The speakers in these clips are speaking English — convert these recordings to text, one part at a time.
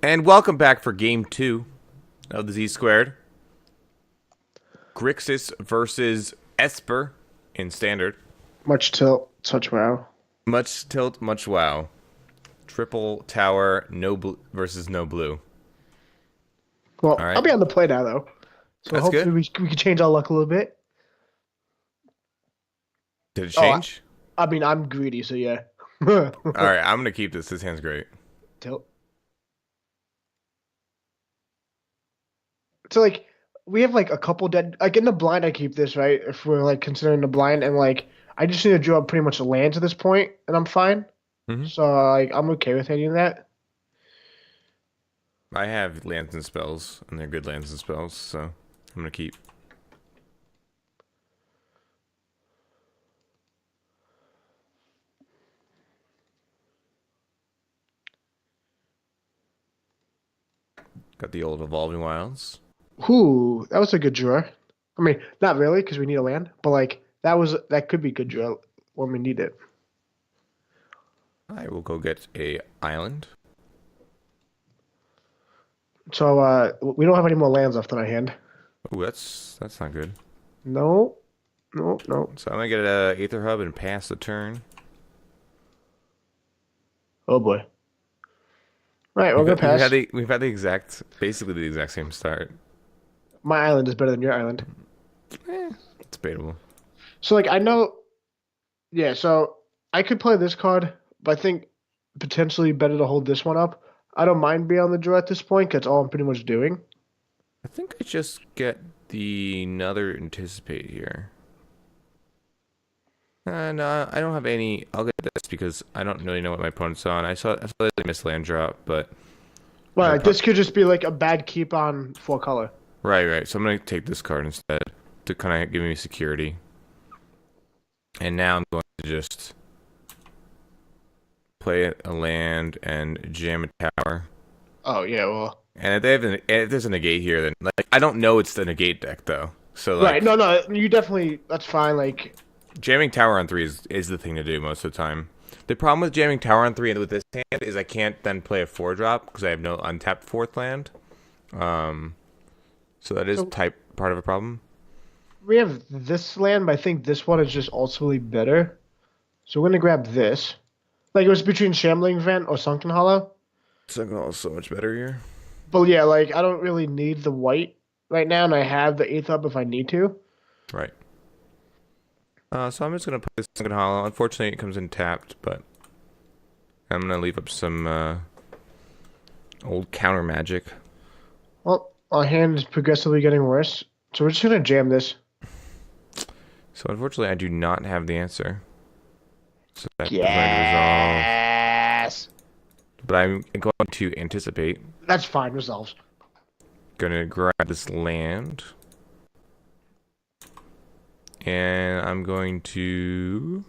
And welcome back for game 2 of the Z Squared. Grixis versus Esper in standard. Much tilt, such wow. Much tilt, much wow. Triple tower, no blue versus no blue. All Well, I'll right, be on the play now though, so that's hopefully good. we can change our luck a little bit. Did it Oh, change? I mean I'm greedy, so yeah. All right, I'm gonna keep this. This hand's great. Tilt. So like we have like a couple dead. Like in the blind, I keep this right if we're like considering the blind, and like I just need to draw pretty much a land to this point, and I'm fine. hmm So like I'm okay with any of that. I have lands and spells, and they're good lands and spells, so I'm gonna keep. Got the old Evolving Wilds. Ooh, that was a good draw. I mean, not really because we need a land, but like that could be good draw when we need it. I will go get a island. So we don't have any more lands left in our hand. Ooh, that's not good. No, no, no. So I'm gonna get a Aether Hub and pass the turn. Oh boy. Right, we're We've, gonna we've had pass. basically the exact same start. My island is better than your island. It's debatable. So like I know, yeah. So I could play this card, but I think potentially better to hold this one up. I don't mind being on the draw at this point. 'Cause that's all I'm pretty much doing. I think I just get the another anticipate here. No, I don't have any. I'll get this because I don't really know what my opponent's on. I saw the missed land drop, but Well, I like pro this could just be like a bad keep on four color. right. So I'm gonna take this card instead to kind of give me security. And now I'm going to just play a land and jam a tower. Oh yeah, well. And if there's a negate here, then like I don't know it's the negate deck though. So Right, like no, no, you definitely that's fine. Like, jamming tower on 3 is the thing to do most of the time. The problem with jamming tower on 3 and with this hand is I can't then play a 4-drop because I have no untapped fourth land. Um, so that is so part of a problem. we have this land, but I think this one is just ultimately better. So we're gonna grab this. Like it was between Shambling Vent or Sunken Hollow. Second is so much better here. But yeah, like I don't really need the white right now, and I have the eighth up if I need to. Right. So I'm just gonna play this second hollow. Unfortunately, it comes in tapped, but I'm gonna leave up some old counter magic. Well, our hand is progressively getting worse, so we're just gonna jam this. So unfortunately, I do not have the answer. So that's going to resolve. Yes, But I'm going to anticipate. that's fine. Resolves. Gonna grab this land. And I'm going to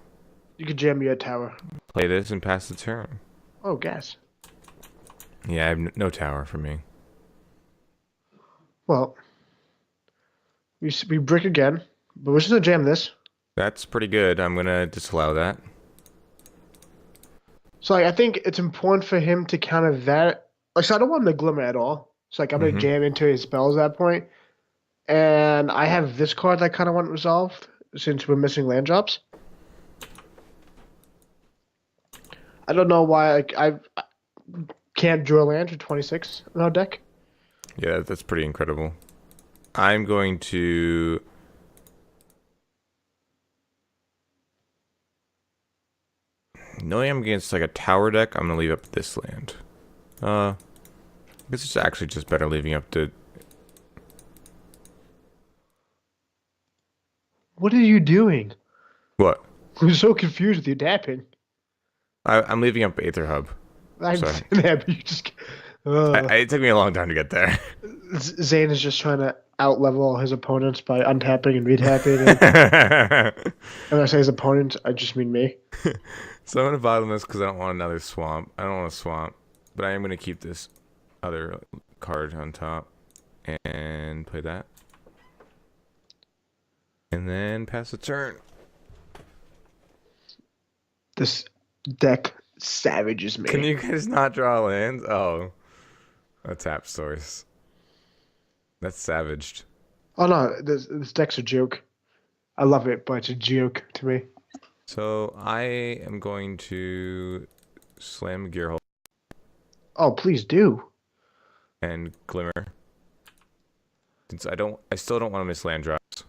You could jam me a tower. play this and pass the turn. Oh, gas. Yeah, I have no tower for me. Well, we brick again, but we're just gonna jam this. That's pretty good. I'm gonna disallow that. So like, I think it's important for him to counter that. Like, so I don't want him to glimmer at all. So like, I'm gonna hmm jam into his spells at that point. And I have this card that I kind of want resolved since we're missing land drops. I don't know why I can't draw land for 26 in our deck. Yeah, that's pretty incredible. I'm going to knowing I'm against like a tower deck, I'm gonna leave up this land. I guess it's actually just better leaving up the What are you doing? what? I'm so confused with you dapping. I'm leaving up Aether Hub. I'm Sorry. saying that, but you just. Uh, It took me a long time to get there. Zane is just trying to out level all his opponents by untapping and retapping. And when I say his opponents, I just mean me. So I'm gonna bottom this because I don't want another swamp. I don't want a swamp, but I am gonna keep this other card on top and play that, and then pass the turn. This deck savages me. Can you guys not draw lands? Oh, A tap source. That's savaged. Oh no, this deck's a joke. I love it, but it's a joke to me. So I am going to slam Gearhulk Oh, please do. and Glimmer. Since I still don't want to miss land drops.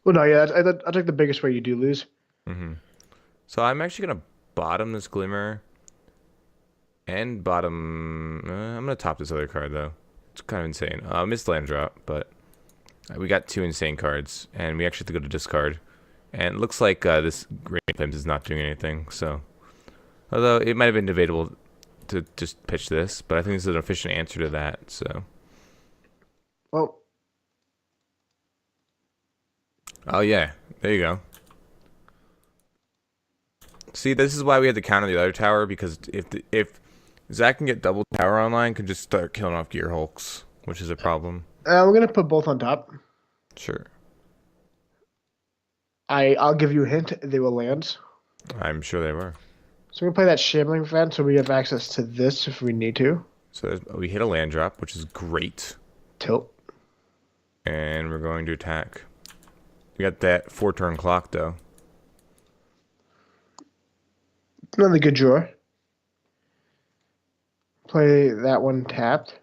Well, no, yeah, I think the biggest way you do lose. So I'm actually gonna bottom this Glimmer and bottom. I'm gonna top this other card though. It's kind of insane. Missed land drop, but we got two insane cards, and we actually have to go to discard. And it looks like this Radiant Flames is not doing anything. So, although it might have been debatable to just pitch this, but I think this is an efficient answer to that. So, Well, oh yeah, there you go. See, this is why we had to counter the other tower, because if Zach can get double tower online, can just start killing off Gear Hulks, which is a problem. we're gonna put both on top. Sure, I'll give you a hint. They will land. I'm sure they were. So we're gonna play that Shambling Fan, so we have access to this if we need to. So we hit a land drop, which is great, Tilt. and we're going to attack. We got that 4-turn clock though. Another good draw. Play that one tapped.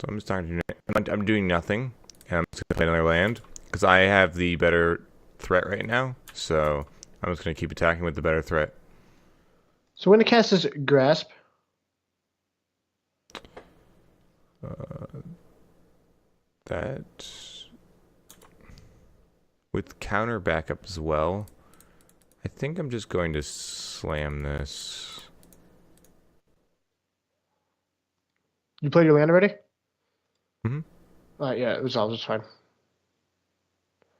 So I'm just talking to I'm doing nothing, and I'm just gonna play another land because I have the better threat right now. So I'm just gonna keep attacking with the better threat. So we're gonna cast this Grasp. That with counter backup as well. I think I'm just going to slam this. You played your land already? Mm-hmm. Yeah, it resolves. It's fine.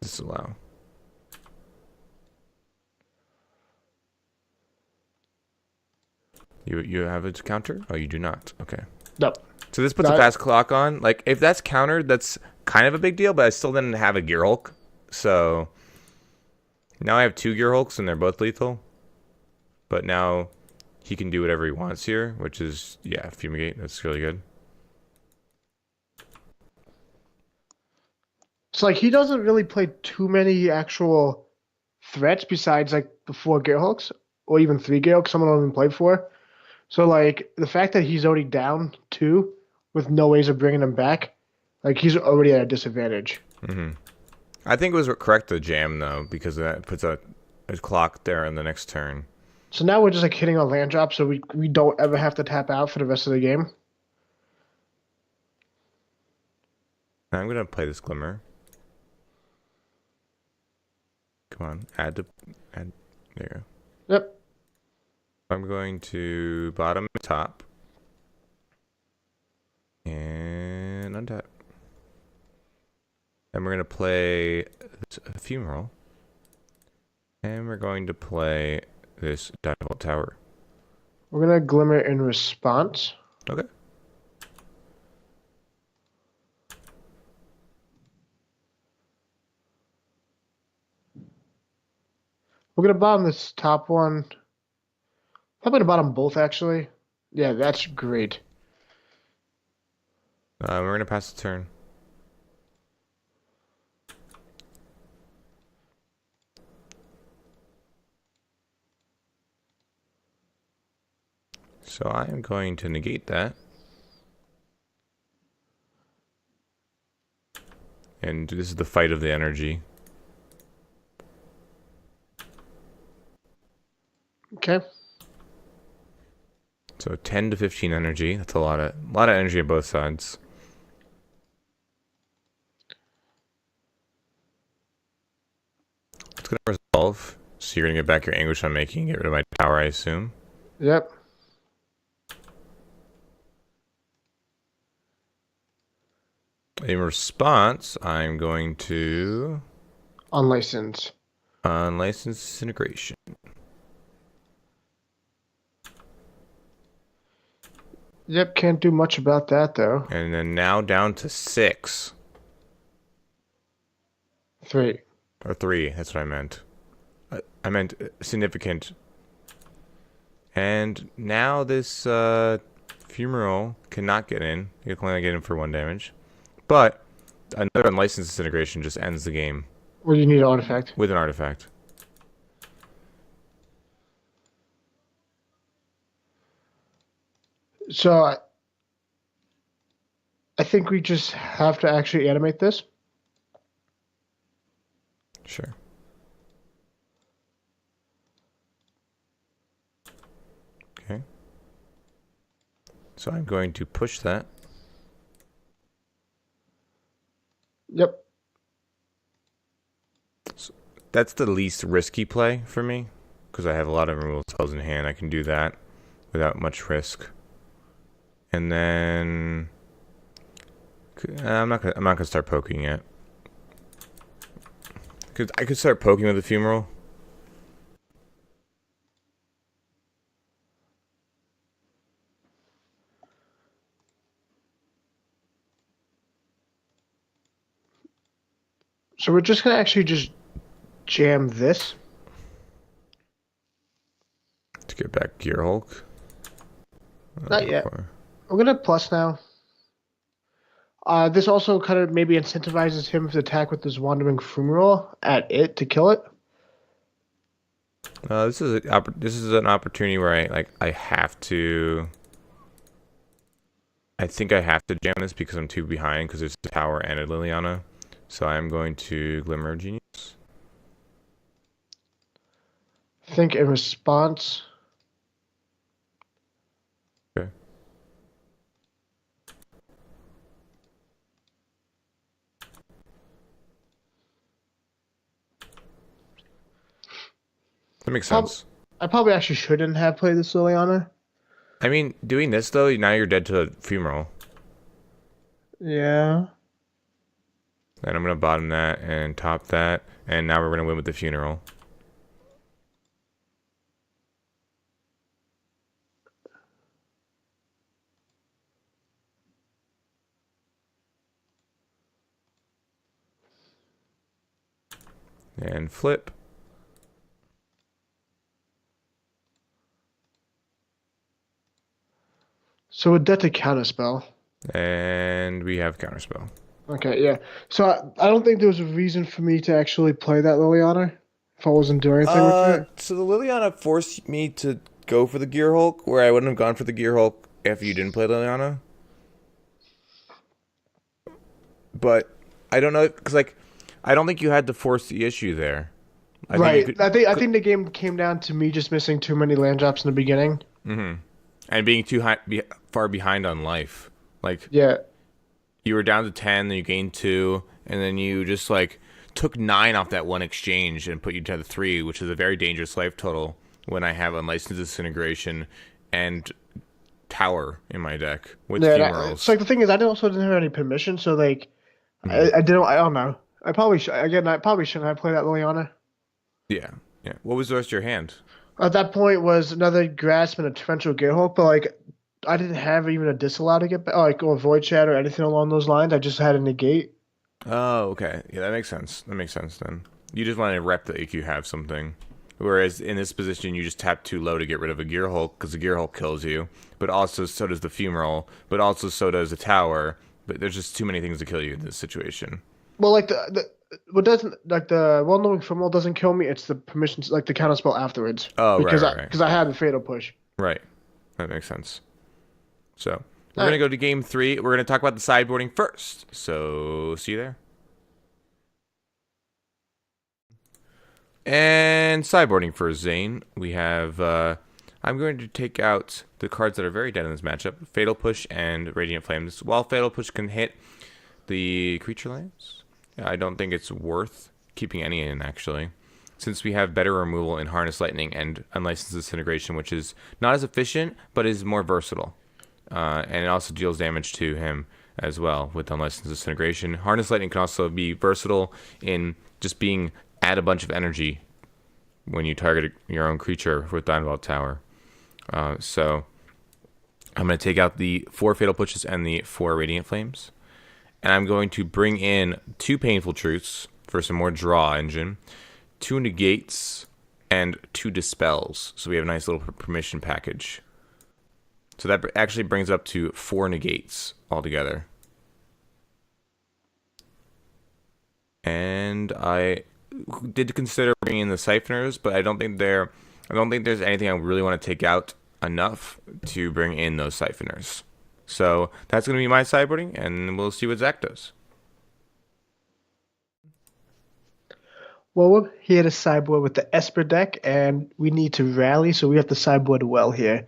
Disallow. You have a counter? Oh, you do not. Okay. No. So this puts a fast clock on. Like, if that's countered, that's kind of a big deal, but I still didn't have a Gear Hulk. So now I have two Gear Hulks, and they're both lethal. But now he can do whatever he wants here, which is, yeah, Fumigate. That's really good. So like he doesn't really play too many actual threats besides like the 4 Gearhulks or even 3 Gearhulks someone don't even play for. So like the fact that he's already down 2 with no ways of bringing him back, like he's already at a disadvantage. I think it was correct to jam, though, because that puts a clock there in the next turn. So now we're just like hitting on land drops so we don't ever have to tap out for the rest of the game. Now I'm going to play this Glimmer. Come on, add. There you go. Yep. I'm going to bottom and top. And untap. And we're going to play this Ephemeral. And we're going to play this Dival Tower. We're gonna Glimmer in response. Okay. We're gonna bottom this top one. Probably gonna bottom both actually. Yeah, that's great. We're going to pass the turn. So I am going to negate that. And this is the fight of the energy. Okay. So 10 to 15 energy. That's a lot of energy on both sides. It's gonna resolve. So you're gonna get back your anguish on making, get rid of my tower, I assume. Yep. In response, I'm going to Unlicensed. unlicensed disintegration. Yep, can't do much about that though. And then now down to 6. 3. Or 3, that's what I meant. I meant significant. And now this Fumarole cannot get in. You can only get in for 1 damage. But another unlicensed disintegration just ends the game Or you need an artifact. with an artifact. So I think we just have to actually animate this. Sure. Okay. So I'm going to push that. Yep. So that's the least risky play for me because I have a lot of removal spells in hand. I can do that without much risk. And then I'm not gonna start poking yet. Cause I could start poking with the Fumarole. So we're just gonna actually just jam this. To get back Gear Hulk. Not yet. We're gonna plus now. This also kind of maybe incentivizes him to attack with this Wandering Fumarole at it to kill it. This is an opportunity where I have to. I think I have to jam this because I'm too behind because there's a tower and a Liliana. So I'm going to Glimmer of Genius. Think in response. Okay. That makes sense. I probably actually shouldn't have played this Liliana. I mean, doing this though, now you're dead to the Fumarole. Yeah. And I'm gonna bottom that and top that, and now we're gonna win with the Funeral. And flip. So with that to counterspell. And we have Counterspell. Okay, yeah. So I don't think there was a reason for me to actually play that Liliana if I wasn't doing anything with it. So the Liliana forced me to go for the Gear Hulk, where I wouldn't have gone for the Gear Hulk if you didn't play Liliana. But I don't know, because I don't think you had to force the issue there. Right. I think the game came down to me just missing too many land drops in the beginning. Mm-hmm. And being too far behind on life. Yeah. You were down to 10, then you gained 2, and then you just took 9 off that one exchange and put you to the 3, which is a very dangerous life total when I have Unlicensed Disintegration and Tower in my deck with Fumaroles. So the thing is, I also didn't have any permission, so I don't know. I probably shouldn't have played that Liliana. Yeah. What was the rest of your hand? At that point was another Grasp and a Torrential Gearhulk, but I didn't have even a disallow to get back, or Void Shatter or anything along those lines. I just had a negate. Oh, okay. Yeah, that makes sense. That makes sense then. You just want to rep that you have something. Whereas in this position, you just tap too low to get rid of a Gear Hulk, because the Gear Hulk kills you. But also, so does the Fumarole. But also, so does the Tower. But there's just too many things to kill you in this situation. Well, the Well-Knowing Fumarole doesn't kill me. It's the permissions, the counterspell afterwards. Oh, because right. Because I had the Fatal Push. Right. That makes sense. So, we're going to go to game 3. We're going to talk about the sideboarding first. So, see you there. And sideboarding for Zane, we have, I'm going to take out the cards that are very dead in this matchup. Fatal Push and Radiant Flames. While Fatal Push can hit the creature lands, I don't think it's worth keeping any in, actually. Since we have better removal in Harness Lightning and Unlicensed Disintegration, which is not as efficient, but is more versatile. And it also deals damage to him as well with Unlicensed Disintegration. Harness Lightning can also be versatile in just being add a bunch of energy when you target your own creature with Dynavolt Tower. So I'm going to take out the 4 Fatal Pushes and the 4 Radiant Flames. And I'm going to bring in 2 Painful Truths for some more draw engine. 2 Negates and 2 dispels. So we have a nice little permission package. So that actually brings up to 4 negates altogether. And I did consider bringing in the siphoners, but I don't think there's anything I really want to take out enough to bring in those siphoners. So that's going to be my sideboarding, and we'll see what Zach does. Well, we're here to sideboard with the Esper deck, and we need to rally, so we have to sideboard well here.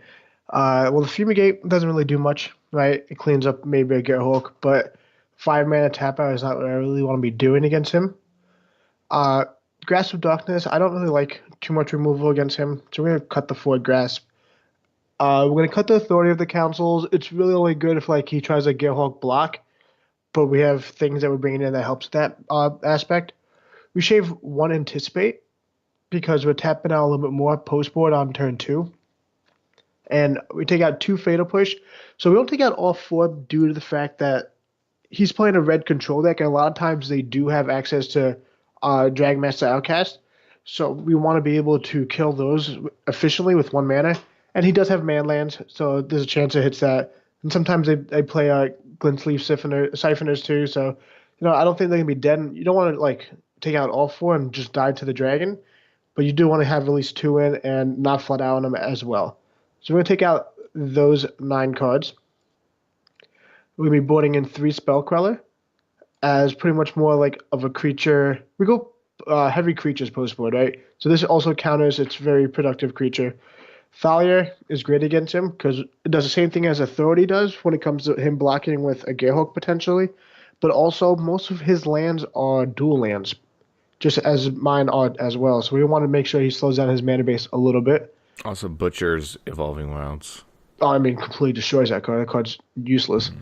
Well, the Fumigate doesn't really do much, right? It cleans up maybe a Gerhulk, but 5 mana tap out is not what I really want to be doing against him. Grasp of Darkness, I don't really like too much removal against him, so we're going to cut the Forward Grasp. We're going to cut the Authority of the Councils. It's really only good if like he tries a Gerhulk block, but we have things that we're bringing in that helps that aspect. We shave 1 Anticipate because we're tapping out a little bit more post board on turn 2. And we take out 2 Fatal Push. So we don't take out all 4 due to the fact that he's playing a red control deck, and a lot of times they do have access to Dragmaster Outcast. So we want to be able to kill those efficiently with 1 mana. And he does have Manlands, so there's a chance it hits that. And sometimes they play Glintsleeve Siphoners too, so I don't think they're going to be dead. You don't want to like take out all 4 and just die to the dragon, but you do want to have at least 2 in and not flood out on them as well. So we're going to take out those 9 cards. We're going to be boarding in 3 Spell Queller as pretty much more like of a creature. We go heavy creatures post board, right? So this also counters its very productive creature. Thalia is great against him because it does the same thing as Authority does when it comes to him blocking with a Gerhulk potentially, but also most of his lands are dual lands, just as mine are as well. So we want to make sure he slows down his mana base a little bit. Also, Butcher's Evolving Wilds. Oh, I mean, completely destroys that card. That card's useless.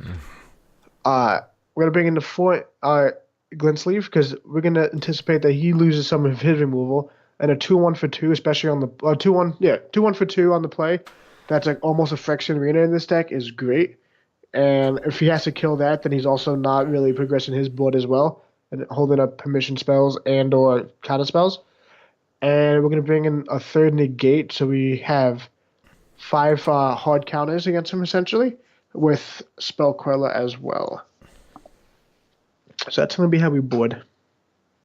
We're gonna bring in the 4 Glintsleeve because we're gonna anticipate that he loses some of his removal, and a 2/1 for 2, especially on the 2/1, 2/1 for 2 on the play. That's like almost a Phyrexian Arena in this deck is great. And if he has to kill that, then he's also not really progressing his board as well and holding up permission spells and or counter spells. And we're gonna bring in a 3rd negate, so we have 5 hard counters against him essentially, with Spell Queller as well. So that's gonna be how we board.